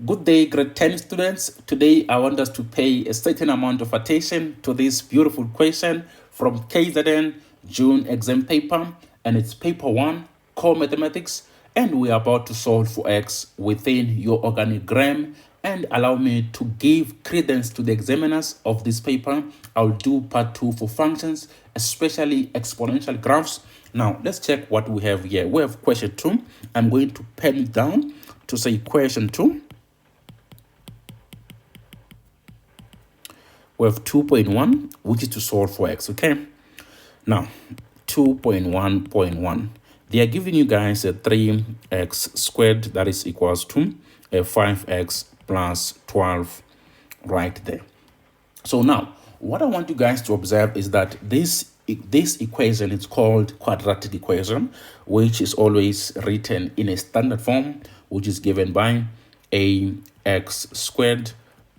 Good day, grade 10 students. Today, I want us to pay a certain amount of attention to this beautiful question from KZN June exam paper, and it's paper 1, core mathematics, and we are about to solve for x within your organigram. And allow me to give credence to the examiners of this paper. I'll do part 2 for functions, especially exponential graphs. Now, let's check what we have here. We have question 2. I'm going to pen it down to say question 2. We have 2.1, which is to solve for x, okay? Now, 2.1.1. They are giving you guys a 3x squared, that is equals to a 5x plus 12 right there. So now, what I want you guys to observe is that this equation is called quadratic equation, which is always written in a standard form, which is given by ax squared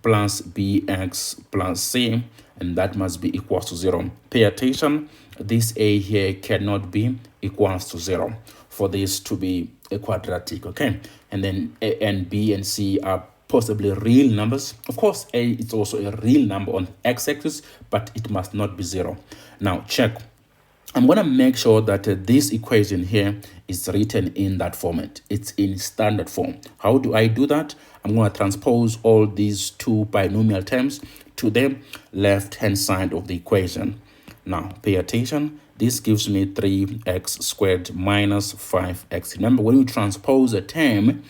plus bx plus c, and that must be equals to 0. Pay attention, this a here cannot be equals to 0 for this to be a quadratic, okay? And then a and b and c are possibly real numbers. Of course, a is also a real number on x-axis, but it must not be 0. Now check. I'm going to make sure that this equation here is written in that format. It's in standard form. How do I do that? I'm going to transpose all these two binomial terms to the left-hand side of the equation. Now, pay attention. This gives me 3x squared minus 5x. Remember, when you transpose a term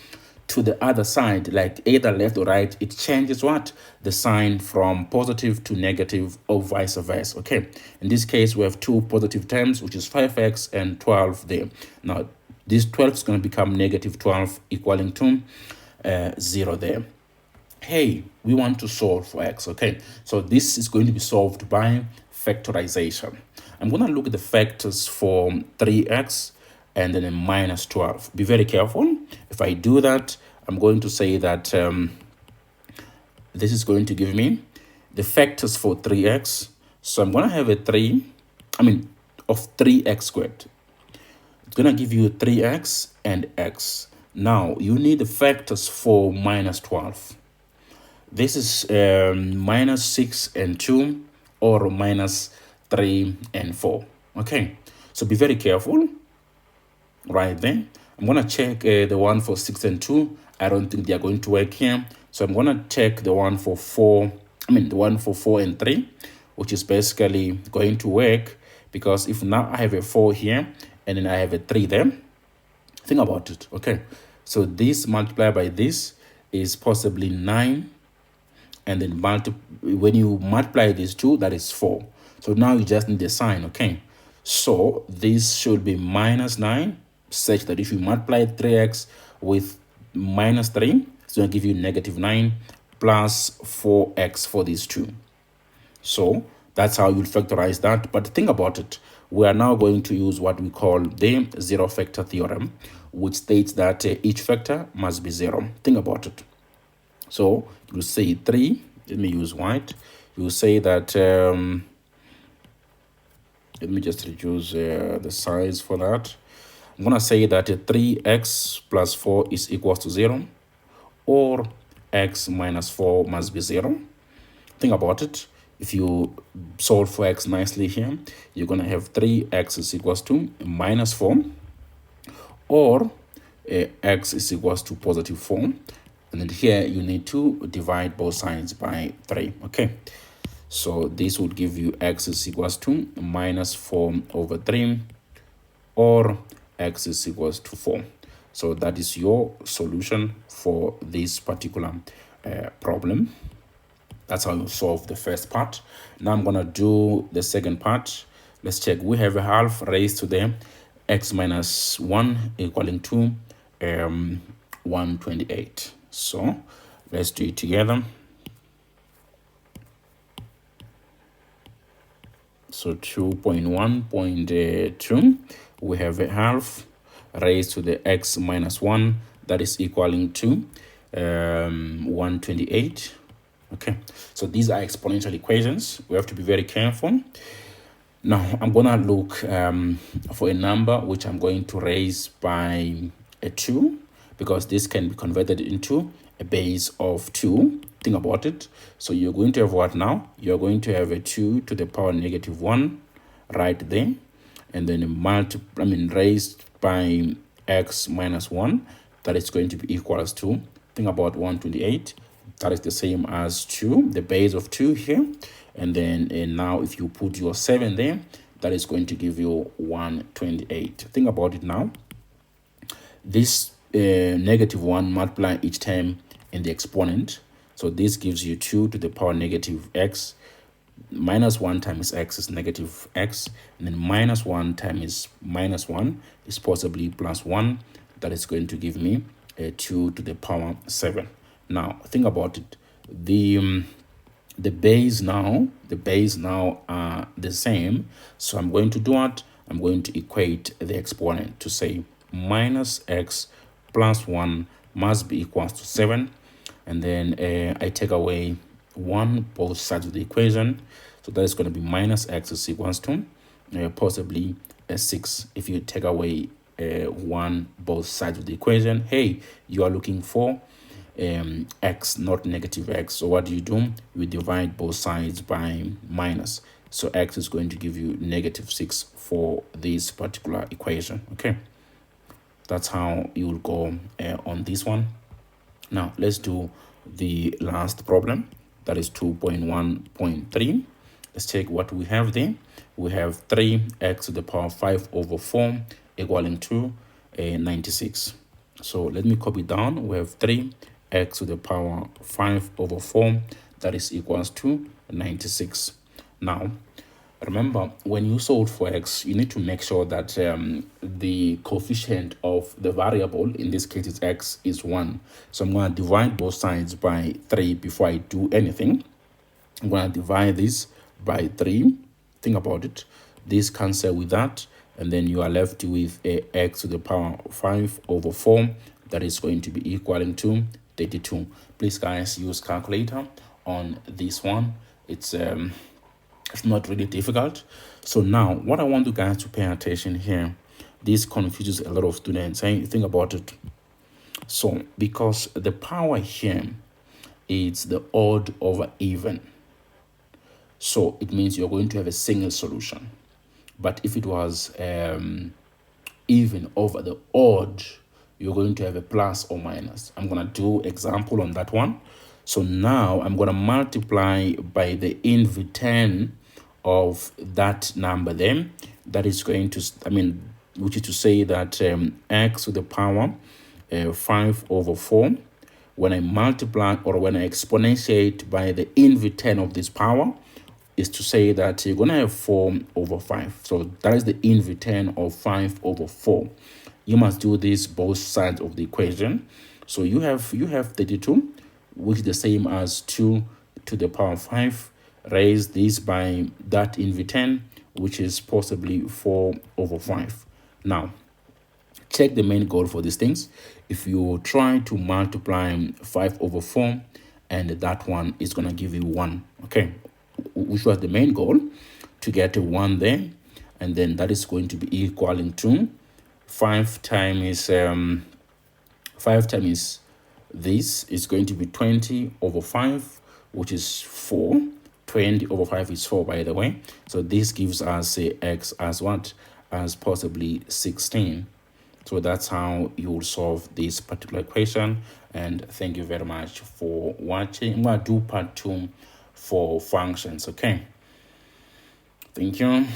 to the other side, like either left or right, it changes what? The sign from positive to negative or vice versa, okay? In this case, we have two positive terms, which is 5x and 12 there. Now, this 12 is going to become negative 12, equaling to 0 there. Hey, we want to solve for x, okay? So this is going to be solved by factorization. I'm going to look at the factors for 3x and then a minus 12. Be very careful. If I do that, I'm going to say that this is going to give me the factors for 3x. So I'm going to have a 3, of 3x squared. It's going to give you 3x and x. Now, you need the factors for minus 12. This is minus 6 and 2 or minus 3 and 4. Okay, so be very careful. Right there, I'm going to check the one for 6 and 2. I don't think they are going to work here. So I'm going to check the one for 4, the one for 4 and 3, which is basically going to work because if now I have a 4 here and then I have a 3 there, think about it, okay? So this multiplied by this is possibly 9, and then when you multiply these two, that is 4. So now you just need a sign, okay? So this should be minus 9, such that if you multiply 3x with minus 3, it's going to give you negative 9 plus 4x for these two. So that's how you'll factorize that. But think about it. We are now going to use what we call the zero factor theorem, which states that each factor must be 0. Think about it. So you say 3. Let me use white. You say that, let me just reduce the size for that. I'm going to say that 3x plus 4 is equal to 0, or x minus 4 must be 0. Think about it. If you solve for x nicely here, you're going to have 3x is equals to minus 4, or x is equals to positive 4. And then here you need to divide both sides by 3, okay? So this would give you x is equals to minus 4 over 3, or x is equals to 4. So that is your solution for this particular problem. That's how you solve the first part. Now I'm going to do the second part. Let's check. We have a half raised to the x minus 1 equaling to 128. So let's do it together. So 2.1.2, we have a half raised to the x minus 1, that is equaling to 128. Okay, so these are exponential equations. We have to be very careful. Now, I'm going to look for a number which I'm going to raise by a 2, because this can be converted into a base of 2. Think about it. So you're going to have what now? You're going to have a 2 to the power negative 1 right there, and then raised by x minus 1, that is going to be equals to, think about 128, that is the same as 2, the base of 2 here, and then now if you put your 7 there, that is going to give you 128. Think about it now. This negative 1 multiply each term in the exponent, so this gives you 2 to the power negative x. Minus 1 times x is negative x, and then minus 1 times minus 1 is possibly plus 1. That is going to give me a 2 to the power 7. Now think about it. The base now are the same, so I'm going to do what? I'm going to equate the exponent to say minus x plus 1 must be equals to 7, and then I take away 1 both sides of the equation, so that is going to be minus x is equals to possibly 6. If you take away 1 both sides of the equation, hey, you are looking for x, not negative x. So what do? You divide both sides by minus, so x is going to give you negative 6 for this particular equation. Okay, that's how you will go on this one. Now let's do the last problem, that is 2.1.3. let's check what we have there. We have 3x to the power 5 over 4 equaling to 96. So let me copy down. We have 3x to the power 5 over 4, that is equals to 96. Now remember, when you solve for x, you need to make sure that the coefficient of the variable, in this case is x, is 1. So I'm going to divide both sides by 3 before I do anything. I'm going to divide this by 3. Think about it. This cancel with that, and then you are left with a x to the power 5 over 4, that is going to be equaling to 32. Please guys, use calculator on this one. It's not really difficult. So now what I want you guys to pay attention here, this confuses a lot of students. Hey, think about it. So because the power here is the odd over even, so it means you're going to have a single solution. But if it was even over the odd, you're going to have a plus or minus. I'm going to do example on that one. So now I'm going to multiply by the inv10 of that number then, that is going to, which is to say that x to the power 5 over 4, when I multiply or when I exponentiate by the inv10 of this power, is to say that you're going to have 4 over 5. So that is the inv10 of 5 over 4. You must do this both sides of the equation. So you have 32, which is the same as 2 to the power 5. Raise this by that inv10, which is possibly 4 over 5. Now, check the main goal for these things. If you try to multiply 5 over 4, and that one is going to give you 1, okay, which was the main goal, to get a 1 there, and then that is going to be equaling to 5 times this is going to be 20 over 5, which is 4. 20 over 5 is 4, by the way. So this gives us x as what? As possibly 16. So that's how you will solve this particular equation. And thank you very much for watching. I'm going to do part 2 for functions, okay? Thank you.